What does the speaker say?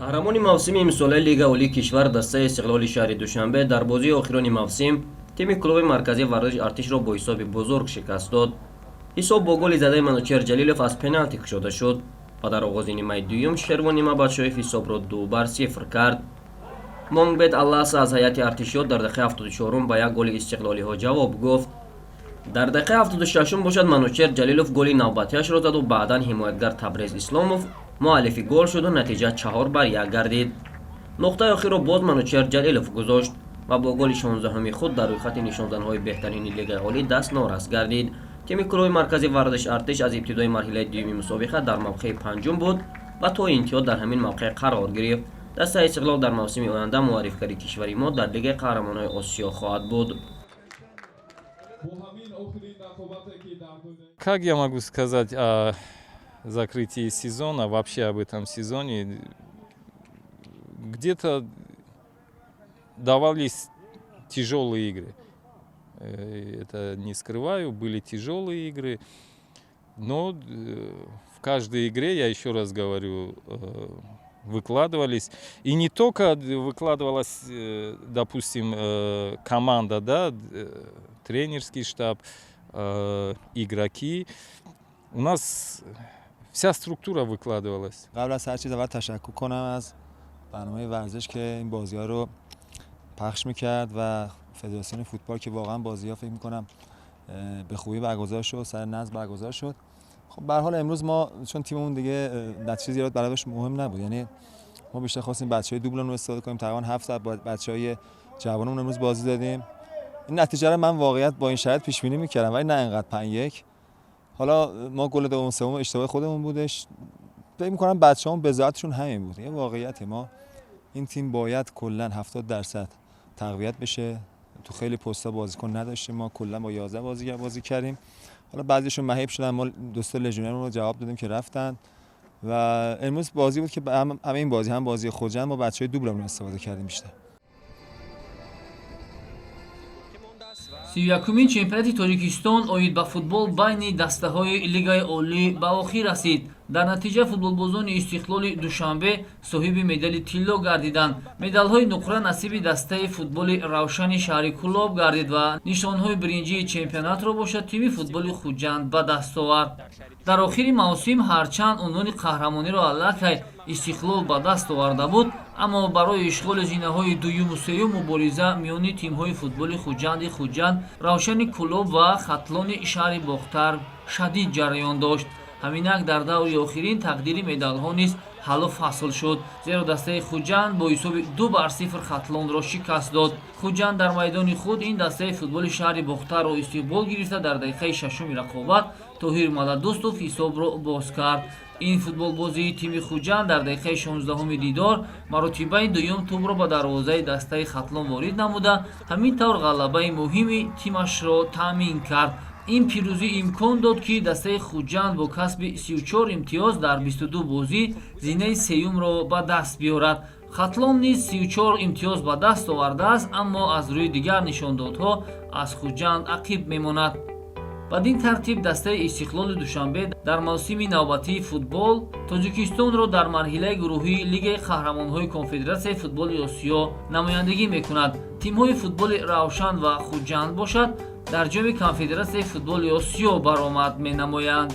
قهرمانی موسم امسال لیگ اولی کشور دسته استقلال شهر دوشنبه در بازی آخرین موسم تیم کلوب مرکزی ورزش ارتش را با حساب بزرگ شکست داد. حساب با گل زده منوچهر جلیلوف از پنالتی کشیده شد و در آغاز نیمه دوم شروان نیمه بادشاهیف حساب را 2-0 کرد. مونگبت الله از هیئت ارتشیات در دقیقه 74 با یک گل استقلالی ها جواب گفت. در دقیقه 76 باشد منوچهر جلیلوف گل نوبتیش را زد و بعدا حمایتگر تبریز اسلاموف مؤلف گل شد و نتیجه 4-1 گردید. نقطه آخر را باز منوچهر جلیلوف گذاشت و با گل 16 خود در روی خط نشاندنهای بهترین لیگ اولی دست نارس گردید. تیم کلوب مرکزی ورزش ارتش از ابتدای مرحله دوم مسابقه در موقع پنجم بود و تا انتها در همین موقع قرار گرفت. دسته استقلال در موسم آینده معرفی کشوری ما در لیگ قهرمانان آسیا خواهد بود. Как я могу сказать о закрытии сезона, вообще об этом сезоне? Где-то давались тяжелые игры. Это не скрываю, были тяжелые игры. Но в каждой игре, я еще раз говорю, выкладывались. И не только выкладывалась, допустим, команда, да, тренерский штаб, игроки. У нас вся структура выкладывалась. قبل از هر چیز اول تشکر کنم از برنامه ورزش که این بازی‌ها رو پخش می‌کرد و فدراسیون فوتبال که واقعا بازی‌ها فکر می‌کنم به خوبی برگزار شد، سر نظم برگزار شد. خب به هر حال امروز ما چون تیممون دیگه نتیجه زیاد براش مهم نبود، یعنی ما بیشتر خواستیم بچه‌های دوبلمون رو استفاده کنیم. تقریبا 7 ساعت با بچه‌های جوانمون امروز بازی دادیم. این نتیجه رو من واقعیت با این شرایط پیش بینی می‌کردم ولی نه اینقدر 5-1. حالا ما گل دوم سوم اشتباه خودمون بودش. فکر می‌کنم بچه‌هامون بضاعتشون همین بود. یه واقعیت ما این تیم باید کلاً 70% تقویت بشه. تو خیلی پست‌ها بازیکن نداشتیم، ما کلاً با 11 بازیگر بازی کردیم. حالا بعضیشون مهیب شدن، ما دوست لژیونر رو جواب دادیم که رفتن و امروز بازی بود که همه این بازی هم بازی خودجن ما بچه‌های دوبلمون استفاده کردیم بیشتر. 31-мин чемпионати Тоҷикистон оид ба футбол байни дастаҳои лигаи олӣ ба охир расид. дар натиҷа футболбозони истиқлоли душанбе соҳиби медали тилло гардиданд. медалҳои нуқра насиби дастаи футболи равшани шаҳри Кӯлоб гардид ва нишонҳои биринҷии чемпионатро бошад тими футболи Хуҷанд ба даст овард. дар охири мавсим ҳарчанд унвони қаҳрамониро аллакай истиқлол ба даст оварда буд, аммо барои ишғоли зинаҳои дуюму сеюм мубориза миёни тимҳои футболи Хуҷанди Хуҷанд, равшани Кӯлоб ва хатлони шаҳри Бохтар шадид ҷараён дошт. ҳаминак дар даври охирин тақдири медалҳо низ ҳаллу фасл шуд, зеро дастаи Хуҷанд бо ҳисоби 2-0 хатлонро шикаст дод. Хуҷанд дар майдони худ ин дастаи футболи шаҳри Бохтарро истиқбол гирифта дар дақиқаи шашуми рақобат Тоҳир Маладустов ҳисобро боз кард. ин футболбозии тими Хуҷанд дар дақиқаи 16 дидор маротибаи дуюм тӯбро ба дарвозаи дастаи хатлон ворид намуда ҳамин тавр ғалабаи муҳими тимашро таъмин кард. ин пирӯзӣ имкон дод ки дастаи Хуҷанд бо касби 34 имтиёз дар 22 бозӣ зинаи сеюмро ба даст биёрад. хатлон низ 34 имтиёз ба даст овардааст, аммо аз рӯи дигар нишондодҳо аз Хуҷанд ақиб мемонад. бадин тартиб дастаи истиқлоли душанбе дар мавсими навбатии футбол Тоҷикистонро дар марҳилаи гурӯҳии лигаи қаҳрамонҳои конфедератсияи футболи Осиё намояндагӣ мекунад. тимҳои футболи Равшан ва Хуҷанд бошад дар ҷоми конфедератсияи футболи Осиё баромад менамоянд.